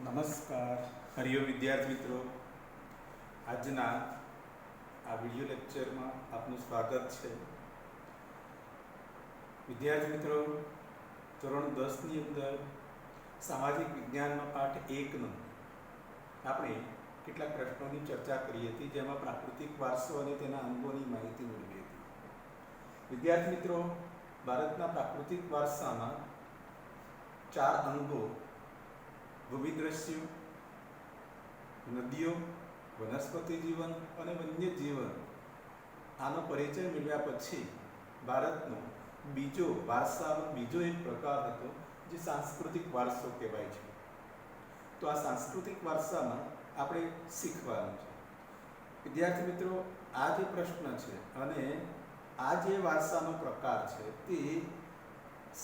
નમસ્કાર હરિયો વિદ્યાર્થી મિત્રો, આજના આ વિડિયો લેક્ચરમાં આપનું સ્વાગત છે. વિદ્યાર્થી મિત્રો, ધોરણ 10 ની અંદર સામાજિક વિજ્ઞાનનો પાઠ 1 નો આપણે કેટલાક પ્રશ્નોની ચર્ચા કરી હતી, જેમાં પ્રાકૃતિક વારસો અને તેના અંગોની માહિતી મેળવી હતી. વિદ્યાર્થી મિત્રો, ભારતના પ્રાકૃતિક વારસામાં 4 અંગો ભૂમિદ્રશ્યો, નદીઓ, વનસ્પતિ જીવન અને વન્ય જીવન આનો પરિચય મેળવ્યા પછી ભારતનો વારસાનો બીજો એક પ્રકાર હતો, જે સાંસ્કૃતિક વારસો કહેવાય છે. તો આ સાંસ્કૃતિક વારસામાં આપણે શીખવાનું છે. વિદ્યાર્થી મિત્રો, આ જે પ્રશ્ન છે અને આ જે વારસાનો પ્રકાર છે તે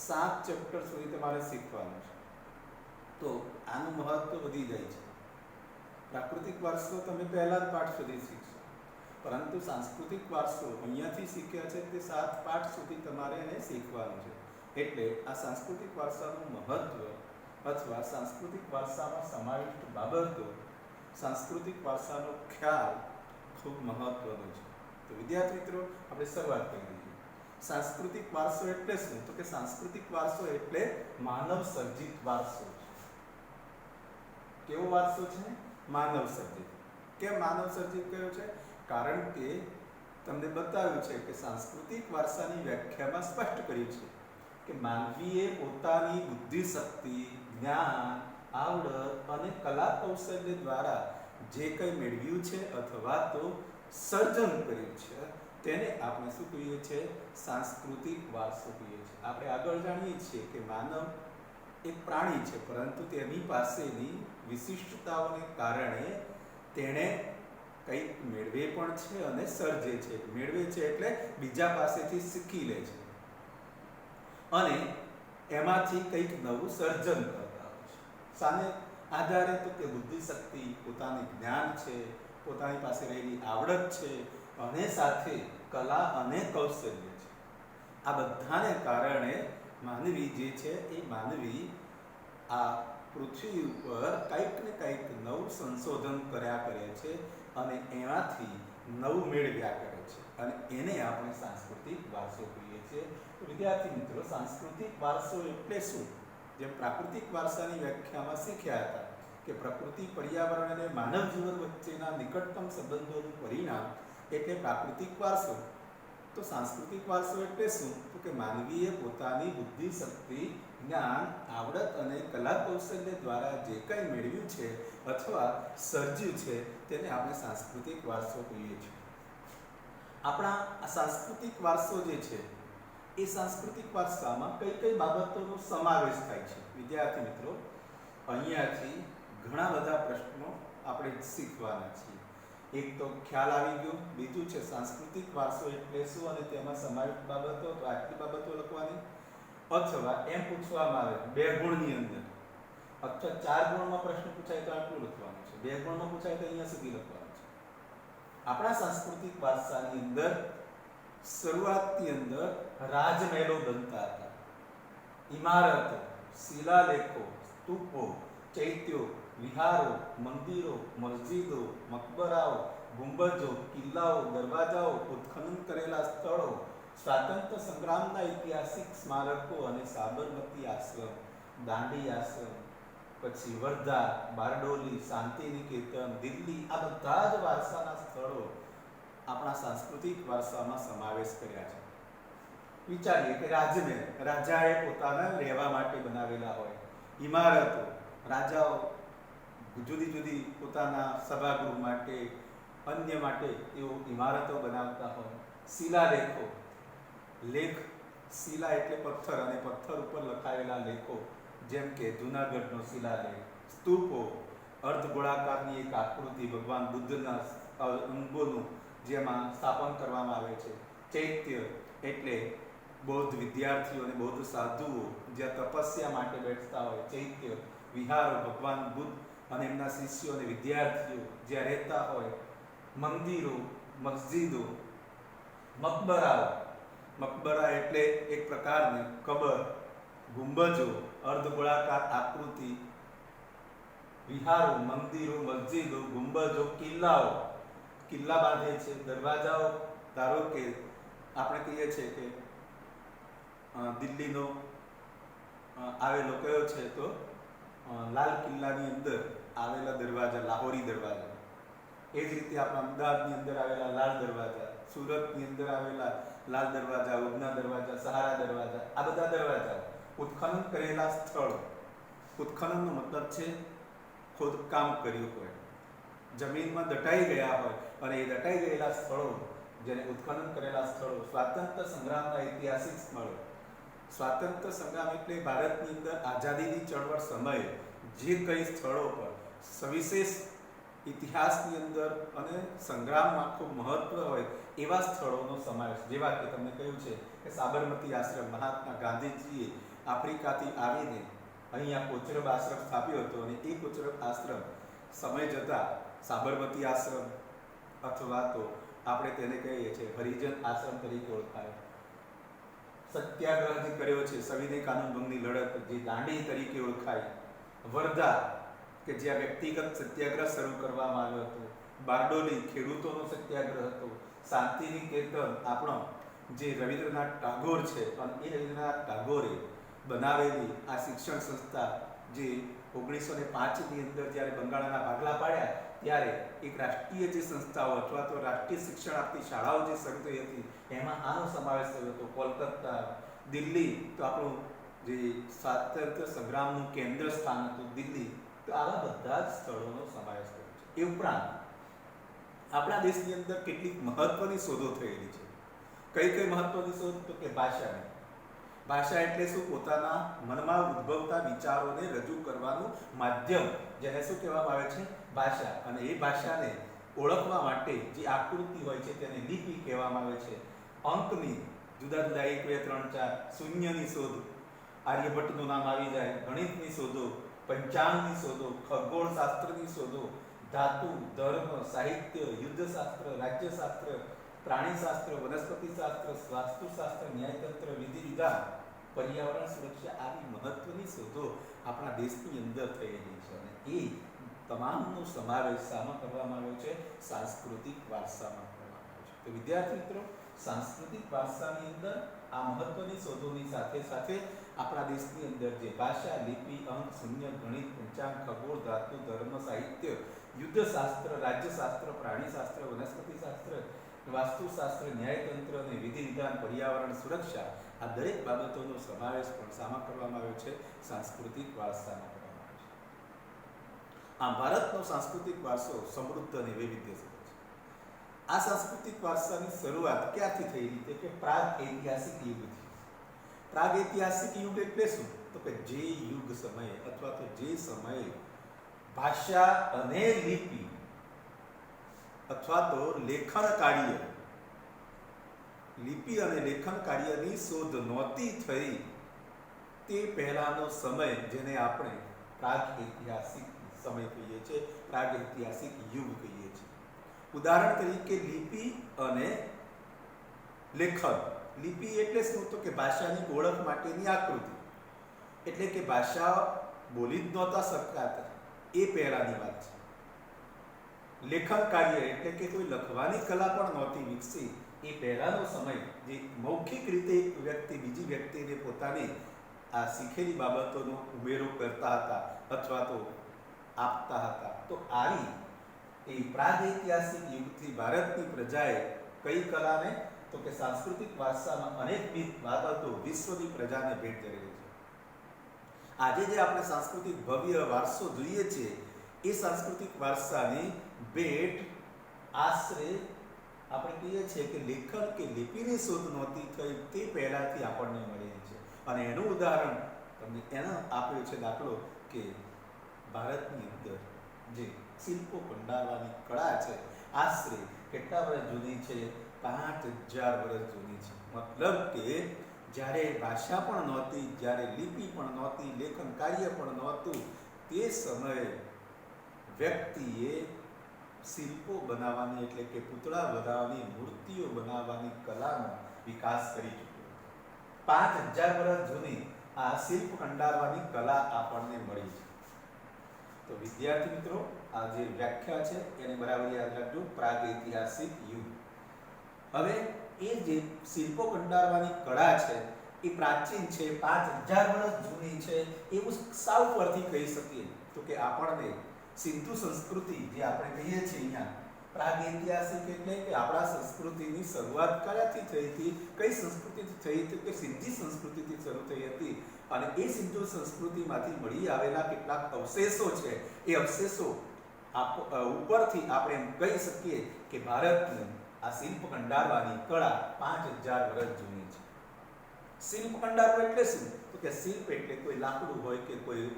7 ચેપ્ટર સુધી તમારે શીખવાનું છે. તો આનું મહત્વ વધી જાય છે. પ્રાકૃતિક વારસો તમે પહેલા જ પાઠ સુધી શીખશો, પરંતુ સાંસ્કૃતિક વારસો અહીંયાથી શીખ્યા છે તે 7 પાઠ સુધી તમારે એને શીખવાનું છે. એટલે આ સાંસ્કૃતિક વારસાનું મહત્વ અથવા સાંસ્કૃતિક વારસામાં સમાવિષ્ટ બાબતો, સાંસ્કૃતિક વારસાનો ખ્યાલ ખૂબ મહત્વનો છે. તો વિદ્યાર્થી મિત્રો, આપણે શરૂઆત કરી દઈએ. સાંસ્કૃતિક વારસો એટલે શું? તો કે સાંસ્કૃતિક વારસો એટલે માનવ સર્જિત વારસો. કેવો વારસો છે? માનવ સર્જિત. કેમ માનવ સર્જિત કયો છે? કારણ કે તમને બતાવ્યું છે કે સાંસ્કૃતિક વારસાની વ્યાખ્યામાં સ્પષ્ટ કર્યું છે કે માનવીએ પોતાની બુદ્ધિ શક્તિ, જ્ઞાન, આવડત અને કલા કૌશલ્ય દ્વારા જે કંઈ મેળવ્યું છે અથવા તો સર્જન કર્યું છે તેને આપણે શું કહીએ છીએ? સાંસ્કૃતિક વારસો કહીએ છીએ. આપણે આગળ જાણીએ છીએ કે માનવ એક પ્રાણી છે, પરંતુ તેની પાસેની વિશિષ્ટતાઓને કારણે તેણે કંઈક મેળવે પણ છે અને સર્જે છે. મેળવે છે એટલે બીજા પાસેથી શીખી લે છે અને એમાંથી કંઈક નવું સર્જન કરતા હોય છે. સાને આધારે? તો કે બુદ્ધિ શક્તિ, પોતાનું જ્ઞાન છે, પોતાની પાસે રહેલી આવડત છે અને સાથે કલા અને કૌશલ્ય છે. આ બધાને કારણે માનવી જે છે એ માનવી આ પૃથ્વી ઉપર કંઈક ને કંઈક નવું સંશોધન કર્યા કરે છે અને એમાંથી નવું મેળવ્યા કરે છે અને એને આપણે સાંસ્કૃતિક વારસો કહીએ છીએ. તો વિદ્યાર્થી મિત્રો, સાંસ્કૃતિક વારસો એટલે શું? જેમ પ્રાકૃતિક વારસાની વ્યાખ્યામાં શીખ્યા હતા કે પ્રકૃતિ, પર્યાવરણ અને માનવ જીવન વચ્ચેના નિકટતમ સંબંધોનું પરિણામ એટલે પ્રાકૃતિક વારસો. તો સાંસ્કૃતિક વારસો એટલે શું? તો કે માનવીએ પોતાની બુદ્ધિ શક્તિ, જ્ઞાન, આવડત અને કલા કૌશલ્ય દ્વારા જે કંઈ મેળવ્યું છે અથવા સર્જ્યું છે તેને આપણે સાંસ્કૃતિક વારસો કહીએ છીએ. આપણા આ સાંસ્કૃતિક વારસો જે છે એ સાંસ્કૃતિક વારસામાં કઈ કઈ બાબતોનો સમાવેશ થાય છે? વિદ્યાર્થી મિત્રો, અહીંયાથી ઘણા બધા પ્રશ્નો આપણે શીખવાના છીએ. એક તો ખ્યાલ આવી ગયો. બીજું છે સાંસ્કૃતિક વારસો એટલે શું અને તેમાં સમાવિષ્ટ બાબતો. તો આટલી બાબતો લખવાની. અથવા એમ પૂછવામાં આવે 2 ગુણની અંદર અથવા 4 ગુણમાં પ્રશ્ન પૂછાય તો આટલું લખવાનું છે. 2 ગુણમાં પૂછાય તો અહીંયા સુધી લખવાનું છે. આપણા સાંસ્કૃતિક વારસાની અંદર શરૂઆતની અંદર રાજમહેલો બનતા હતા. ઇમારતો, શિલાલેખો, સ્તૂપો, ચૈત્યો, વિહારો, મંદિરો, મસ્જિદો, મકબરાઓ, ગુંબજો, કિલ્લાઓ, દરવાજાઓ, ઉત્ખનન કરેલા સ્થળો, સ્વાતંત્ર્ય સંગ્રામના ઐતિહાસિક સ્મારકો અને સાબરમતી આશ્રમ, દાંડી આશ્રમ, પછી વર્ધા, બારડોલી, શાંતિનિકેતન, દિલ્હી, આ બધા જ વારસાના સ્થળો આપણા સાંસ્કૃતિક વારસામાં સમાવેશ કર્યા છે. વિચારીએ કે રાજમહેલ, રાજાએ પોતાના રહેવા માટે બનાવેલા હોય. ઇમારતો, રાજાઓ જુદી જુદી પોતાના સભાગૃહ માટે, અન્ય માટે તેઓ ઇમારતો બનાવતા હોય. શિલાલેખો, લેખ, શિલા એટલે પથ્થર અને પથ્થર ઉપર લખાયેલા લેખો, જેમ કે જૂનાગઢનો શિલાલેખ. સ્તૂપો, અર્ધગોળાકારની એક આકૃતિ ભગવાન બુદ્ધના અંગોનું, જેમાં સ્થાપન કરવામાં આવે છે. ચૈત્ય એટલે બૌદ્ધ વિદ્યાર્થીઓ અને બૌદ્ધ સાધુઓ જ્યાં તપસ્યા માટે બેઠતા હોય, ચૈત્ય. વિહારો, ભગવાન બુદ્ધ અને એમના શિષ્યો અને વિદ્યાર્થીઓ જ્યાં રહેતા હોય. મંદિરો, મસ્જિદો, મકબરાઓ, મકબરા એટલે એક પ્રકારની કબર. ગુંબજો, અર્ધગોળાકાર આકૃતિ, વિહારો, મંદિરો, મસ્જિદો, ગુંબજો, કિલ્લાઓ, કિલ્લા બાંધે છે, દરવાજાઓ. ધારો કે આપણે કહીએ છીએ કે દિલ્હીનો આવેલો કયો છે તો લાલ કિલ્લાની અંદર આવેલા દરવાજા, લાહોરી દરવાજા. એ જ રીતે આપણા અમદાવાદની અંદર આવેલા લાલ દરવાજા, સુરતની અંદર આવેલા લાલ દરવાજા, ઉધના દરવાજા, સહારા દરવાજા, આ બધા દરવાજાઓ ઉત્ખનન કરેલા સ્થળો. ઉત્ખનનનો મતલબ છે ખોદકામ કર્યું હોય, જમીનમાં દટાઈ ગયા હોય, અને એ દટાઈ ગયેલા સ્થળો, જેને ઉત્ખનન કરેલા સ્થળો, સ્વાતંત્ર્ય સંગ્રામના ઐતિહાસિક સ્થળો. સ્વાતંત્ર્ય સંગ્રામ એટલે ભારતની અંદર આઝાદીની ચળવળ સમયે જે કઈ સ્થળો પર સવિશેષ ઇતિહાસની અંદર અને સંગ્રામમાં ખૂબ મહત્વ હોય એવા સ્થળોનો સમાવેશ. જેવા કે તમને કહ્યું છે કે સાબરમતી આશ્રમ, મહાત્મા ગાંધીજીએ આફ્રિકાથી આવીને અહીંયા કોચરબ આશ્રમ સ્થાપ્યો હતો, અને એ કોચરબ આશ્રમ સમય જતાં સાબરમતી આશ્રમ અથવા તો આપણે તેને કહીએ છીએ હરિજન આશ્રમ તરીકે ઓળખાય. સત્યાગ્રહ જે કર્યો છે, સવિનય કાનૂન ભંગની લડત જે દાંડી તરીકે ઓળખાય. વર્ધા કે જ્યાં વ્યક્તિગત સત્યાગ્રહ શરૂ કરવામાં આવ્યો હતો. બારડોલી ખેડૂતોનો સત્યાગ્રહ હતો. શાંતિનિકેતન આપણો જે રવિન્દ્રનાથ ટાગોર છે, અને એ રવિન્દ્રનાથ ટાગોરે બનાવેલી આ શિક્ષણ સંસ્થા જે 1905ની અંદર જ્યારે બંગાળના ભાગલા પાડ્યા ત્યારે એક રાષ્ટ્રીય જે સંસ્થાઓ અથવા તો રાષ્ટ્રીય શિક્ષણ આપતી શાળાઓ જે શરૂ થઈ હતી એમાં આનો સમાવેશ થયો હતો. કોલકાતા, દિલ્હી તો આપણું જે સ્વાતંત્ર્ય સંગ્રામનું કેન્દ્ર સ્થાન હતું દિલ્હી, તો આવા બધા જ સ્થળોનો સમાવેશ થયો છે. એ ઉપરાંત આપણા દેશની અંદર કેટલીક મહત્વની શોધો થયેલી છે. કઈ કઈ મહત્વની શોધ? તો કે ભાષાની. ભાષા એટલે શું? પોતાના મનમાં ઉદ્ભવતા વિચારોને રજૂ કરવાનું માધ્યમ, જેને શું કહેવામાં આવે છે? ભાષા. અને એ ભાષાને ઓળખવા માટે જે આકૃતિ હોય છે તેને લિપિ કહેવામાં આવે છે. અંકની જુદા જુદા 1, 2, 3, 4, શૂન્યની શોધ, આર્યભટ્ટનું નામ આવી જાય. ગણિતની શોધો, પંચાંગની શોધો, ખગોળશાસ્ત્રની શોધો, ધાતુ, ધર્મ, સાહિત્ય, યુદ્ધશાસ્ત્ર, રાજ્યશાસ્ત્ર, પ્રાણીશાસ્ત્ર, વનસ્પતિશાસ્ત્ર, વાસ્તુશાસ્ત્ર, ન્યાયતંત્ર, વિધિ વિધાન, પર્યાવરણ સુરક્ષા, આવી મહત્વની શોધો આપણા દેશની અંદર થયેલી છે. અને એ તમામનો સમાવેશ શામાં કરવામાં આવ્યો છે? સાંસ્કૃતિક વારસામાં કરવામાં આવ્યો છે. તો વિદ્યાર્થી મિત્રો, સાંસ્કૃતિક વારસાની અંદર આ મહત્વની શોધોની સાથે સાથે આપણા દેશની અંદર જે ભાષા, લિપિ, અંક, શૂન્ય, ગણિત, પંચાંગ, ખગોળ, ધાતુ, ધર્મ, સાહિત્ય, યુદ્ધશાસ્ત્ર, રાજ્યશાસ્ત્ર, પ્રાણીશાસ્ત્ર, વનસ્પતિશાસ્ત્ર, વાસ્તુશાસ્ત્ર, ન્યાયતંત્ર અને વિધિ વિધાન, પર્યાવરણ સુરક્ષા, આ દરેક બાબતોનો સમાવેશ પણ શામાં કરવામાં આવ્યો છે? સાંસ્કૃતિક વારસામાં કરવામાં આવ્યો છે. આ ભારતનો સાંસ્કૃતિક વારસો સમૃદ્ધ અને વૈવિધ્યસભર છે. આ સાંસ્કૃતિક વારસાની શરૂઆત ક્યાંથી થઈ રીતે? કે પ્રાગ ઐતિહાસિક યુગથી. પ્રાગ ઐતિહાસિક યુગ એટલે શું? તો કે જે યુગ સમયે અથવા તો જે સમયે ભાષા અને લિપિ અથવા તો લેખન કાર્ય, લિપિ અને લેખન કાર્યની શોધ નહોતી થઈ તે પહેલાનો સમય, જેને આપણે પ્રાગ ઐતિહાસિક સમય કહીએ છીએ, પ્રાગ ઐતિહાસિક યુગ કહીએ છીએ. ઉદાહરણ તરીકે લિપિ અને લેખન. લિપિ એટલે શું? તો કે ભાષાની ઓળખ માટેની આકૃતિ, એટલે કે ભાષા બોલી જ નહોતા શકતા એ પહેલાની વાત છે. લેખન કાર્ય એટલે કે કોઈ લખવાની કલા પણ નહોતી વિકસી એ પહેલાનો સમય, જે મૌખિક રીતે એક વ્યક્તિ બીજી વ્યક્તિને પોતાની આ શીખેલી બાબતોનો ઉમેરો કરતા હતા અથવા તો આપતા હતા. તો આવી એ પ્રાગૈતિહાસિક યુગથી ભારતની પ્રજાએ કઈ કલાને? તો કે સાંસ્કૃતિક વારસામાં અનેકવિધ બાબતો વિશ્વની પ્રજાને ભેટ ધરેલી છે. આજે જે આપણે સાંસ્કૃતિક ભવ્ય વારસો જોઈએ છીએ એ સાંસ્કૃતિક વારસાની ભેટ આશરે આપણે કહીએ છીએ કે લેખન કે લિપિની શોધ નહોતી થઈ તે પહેલાથી આપણને મળેલી છે. અને એનું ઉદાહરણ તમને એનો આપ્યો છે દાખલો કે ભારતની અંદર જે શિલ્પો કંડારવાની કળા છે આશરે કેટલા વર્ષ જૂની છે? 5000 વર્ષ જૂની છે. મતલબ કે જ્યારે ભાષા પણ નહોતી, જ્યારે લિપિ પણ નહોતી, લેખન કાર્ય પણ નહોતું, તે સમયે વ્યક્તિએ શિલ્પો બનાવવાની એટલે કે પૂતળા બનાવવાની, મૂર્તિઓ બનાવવાની કલાનો વિકાસ કરી ચૂક્યો. 5000 વર્ષ જૂની આ શિલ્પ કંડારવાની કલા આપણને મળી છે. તો વિદ્યાર્થી મિત્રો, આ જે વ્યાખ્યા છે એને બરાબર યાદ રાખજો, પ્રાગૈતિહાસિક યુગ. હવે એ જે શિલ્પો કંડારવાની કળા છે એ પ્રાચીન છે, 5000 વર્ષ જૂની છે એવું સાવ પરથી કહી શકીએ. તો કે આપણને સિંધુ સંસ્કૃતિ જે આપણે કહીએ છીએ અહીંયા પ્રાગૈતિહાસિક એટલે કે આપણા સંસ્કૃતિની શરૂઆત ક્યાંથી થઈ હતી, કઈ સંસ્કૃતિથી થઈ હતી, કે સિંધી સંસ્કૃતિથી શરૂ થઈ હતી. અને એ સિંધુ સંસ્કૃતિમાંથી મળી આવેલા કેટલાક અવશેષો છે, એ અવશેષો ઉપરથી આપણે એમ કહી શકીએ કે ભારતની આ શિલ્પ કંડારવાની કળા 5000 વર્ષ જૂની છે. શિલ્પ કંડારવું એટલે શું? તો કે શિલ્પ એટલે કોઈ લાકડું હોય કે કોઈ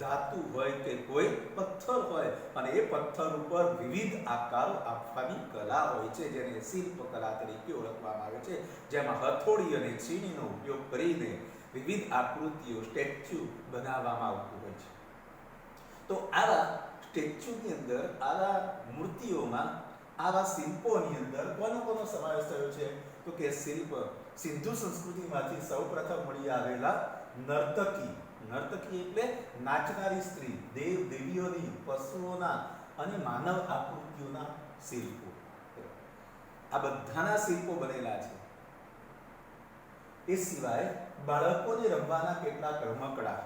ધાતુ હોય કે કોઈ પથ્થર હોય અને એ પથ્થર ઉપર વિવિધ આકારો આપવાની કલા હોય છે, જેને શિલ્પ કલા તરીકે ઓળખવામાં આવે છે, જેમાં હથોડી અને છીણીનો ઉપયોગ કરીને વિવિધ આકૃતિઓ સ્ટેચ્યુ બનાવવામાં આવતું હોય છે. તો આવા સ્ટેચ્યુની અંદર, આવા મૂર્તિઓમાં, આવા શિલ્પોની અંદર કોનો સમાવેશ થયો છે? તો કે શિલ્પ સિંધુ સંસ્કૃતિમાંથી સૌપ્રથમ મળી આવેલા નર્તકી એટલે નાચનારી સ્ત્રી, દેવ દેવીઓની, પશુઓના અને માનવ આકૃતિઓના શિલ્પો, આ બધાના શિલ્પો બનેલા છે. એ સિવાય બાળકોને રમવાના કેટલાક રમકડા,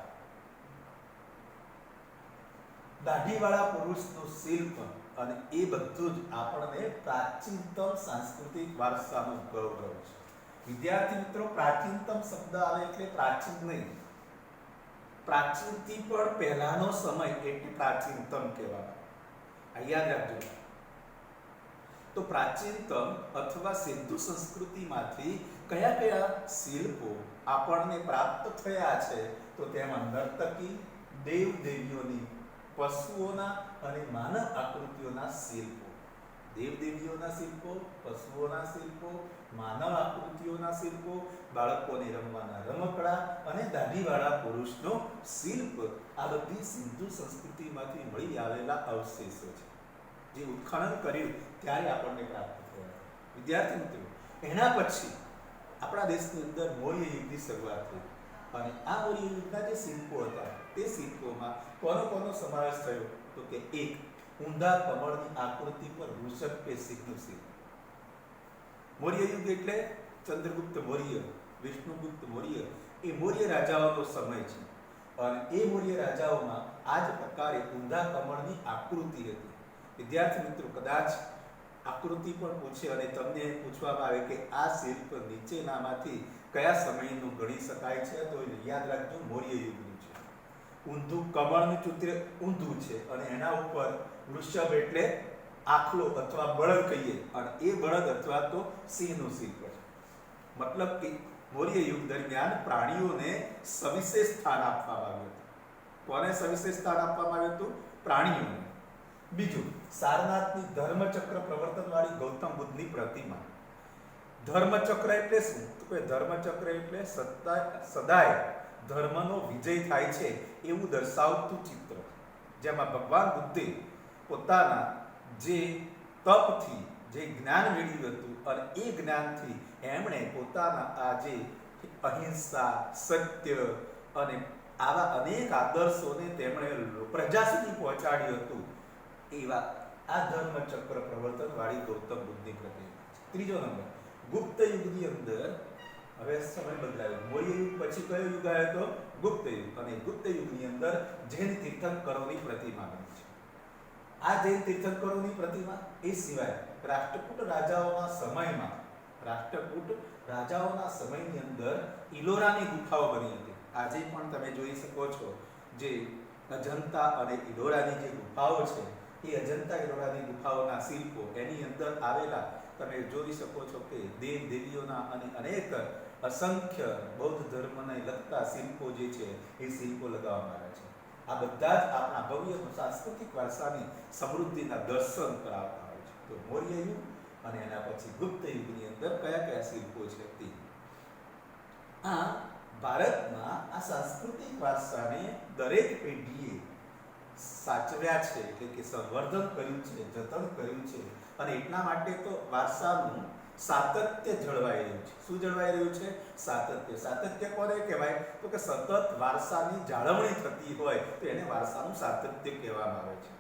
દાઢીવાળા પુરુષનું શિલ્પ, અને એ બધું જ આપણને પ્રાચીનતમ સાંસ્કૃતિક વારસાનો ગૌરવ છે. વિદ્યાર્થી મિત્રો, પ્રાચીનતમ શબ્દ આવે એટલે પ્રાચીન નહીં, પ્રાચીનથી પણ પહેલાનો સમય એટલે પ્રાચીનતમ કહેવાય. આ યાદ રાખજો. તો પ્રાચીનતમ અથવા સિંધુ સંસ્કૃતિમાંથી કયા કયા શિલ્પો આપણને પ્રાપ્ત થયા છે? તો તેમાં નર્તકી, દેવ દેવીઓની, પશુઓના અને માનવ આકૃતિઓના શિલ્પો. દેવ દેવીઓના શિલ્પો, પશુઓના શિલ્પો, માનવ આકૃતિઓના શિલ્પો, બાળકોને રમવાના રમકડા અને દાઢીવાળા પુરુષનો શિલ્પ, આ બધી સિંધુ સંસ્કૃતિમાંથી મળી આવેલા અવશેષો છે, જે ઉત્ખનન કર્યું ત્યારે આપણને પ્રાપ્ત થયા. વિદ્યાર્થી મિત્રો, એના પછી આપણા દેશની અંદર મૌર્ય યુગની શરૂઆત થઈ અને આ મૌર્ય યુગના જે શિલ્પો હતા તે શિલ્પોમાં કોનો સમાવેશ થયો? તો કે એક, ઊંધા કમળની આકૃતિ પર વૃષભ કે સિંહનું શિલ્પ. મૌર્ય યુગ એટલે ચંદ્રગુપ્ત મૌર્ય, વિષ્ણુગુપ્ત મૌર્ય, એ મૌર્ય રાજાઓનો સમય છે અને એ મૌર્ય રાજાઓમાં આ જ પ્રકારે ઊંધા કમળની આકૃતિ હતી. વિદ્યાર્થી મિત્રો, કદાચ આકૃતિ પણ પૂછે અને તમને પૂછવામાં આવે કે આ શિલ્પ નીચેનામાંથી કયા સમયનું ગણી શકાય છે, તો યાદ રાખજો મૌર્ય યુગનું છે. ઊંધું કમળનું ચિત્ર ઊંધું છે અને એના ઉપર વૃષભ એટલે આખલો અથવા બળદ કહીએ, અને એ બળદ અથવા તો સિંહનું શિલ્પ છે. મતલબ કે મૌર્ય યુગ દરમિયાન પ્રાણીઓને સવિશેષ સ્થાન આપવામાં આવ્યું હતું. કોને સવિશેષ સ્થાન આપવામાં આવ્યું હતું? પ્રાણીઓને. બીજું, સારનાથની ધર્મચક્ર પ્રવર્તનવાળી ગૌતમ બુદ્ધની પ્રતિમા. ધર્મચક્ર એટલે શું? તો કે ધર્મચક્ર એટલે સદાય ધર્મનો વિજય થાય છે એવું દર્શાવતું ચિત્ર, જેમાં ભગવાન બુદ્ધે પોતાના જે તપથી જે જ્ઞાન મેળવ્યું હતું અને એ જ્ઞાનથી એમણે પોતાના આ જે અહિંસા, સત્ય અને આવા અનેક આદર્શોને તેમણે પ્રજા સુધી પહોંચાડ્યું હતું. એવા આ ધર્મચક્ર પ્રવર્તનવાળી ગૌતમ બુદ્ધની પ્રતિમા. ત્રીજો નંબર, ગુપ્ત યુગની અંદર, હવે સમય બદલાયો, મૌર્ય યુગ પછી કયો યુગ આવ્યો તો? ગુપ્ત યુગ. અને ગુપ્ત યુગની અંદર જૈન તીર્થંકરોની પ્રતિમા બની છે. આ જૈન તીર્થંકરોની પ્રતિમા, એ સિવાય રાષ્ટ્રકૂટ રાજાઓના સમયની અંદર ઇલોરાની ગુફાઓ બની હતી. આજે પણ તમે જોઈ શકો છો જે અજંતા અને ઇલોરાની જે ગુફાઓ છે, એ અજંતા ઇલોરાની ગુફાઓના શિલ્પો, એની અંદર આવેલા તમે જોઈ શકો છો કે દેવ દેવીઓના અને અનેક અસંખ્ય બૌદ્ધ ધર્મને લગતા શિલ્પો જે છે એ શિલ્પો લગાવવામાં આવે છે. આ બધા જ આપણા ભવ્ય સાંસ્કૃતિક વારસાની સમૃદ્ધિના દર્શન કરાવતા હોય છે. તો મૌર્ય યુગ અને એના પછી ગુપ્ત યુગની અંદર કયા કયા શિલ્પો છે તે. આ ભારતમાં આ સાંસ્કૃતિક વારસાને દરેક પેઢીએ સાચવ્યા છે, એટલે કે સંવર્ધન કર્યું છે, જતન કર્યું છે. અને એટલા માટે તો વારસાનું સાતત્ય જળવાઈ રહ્યું છે. શું જળવાઈ રહ્યું છે? સાતત્ય. સાતત્ય કોને કહેવાય? તો કે સતત વારસાની જાળવણી થતી હોય તો એને વારસાનું સાતત્ય કહેવામાં આવે છે.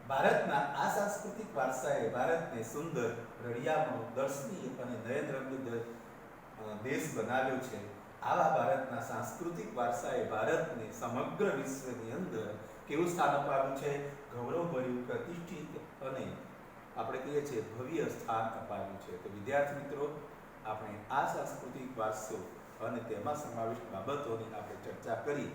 ભારતના આ સાંસ્કૃતિક વારસાએ ભારતને સુંદર, રળિયામણો, દર્શનીય અને નયનરમ્ય દેશ બનાવ્યો છે. આવા ભારતના સાંસ્કૃતિક વારસાએ ભારતને સમગ્ર વિશ્વની અંદર કેવું સ્થાન અપાવ્યું છે? ગૌરવભર્યું, પ્રતિષ્ઠિત અને આપણે કહીએ છીએ ભવ્ય સ્થાન અપાવ્યું છે. તો વિદ્યાર્થી મિત્રો, આપણે આ સાંસ્કૃતિક વારસો અને તેમાં સમાવિષ્ટ બાબતોની આપણે ચર્ચા કરી.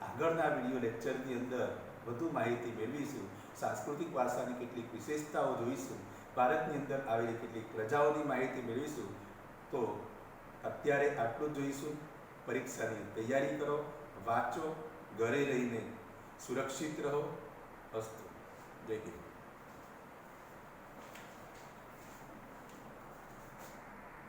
આગળના વિડીયો લેક્ચરની અંદર વધુ માહિતી મેળવીશું. સાંસ્કૃતિક વારસાની કેટલીક વિશેષતાઓ જોઈશું. ભારતની અંદર આવેલી કેટલીક પ્રજાઓની માહિતી મેળવીશું. તો અત્યારે આટલું જ જોઈશું. પરીક્ષાની તૈયારી કરો, વાંચો, ઘરે રહીને સુરક્ષિત રહો. અસ્તુ. જય હિન્દ.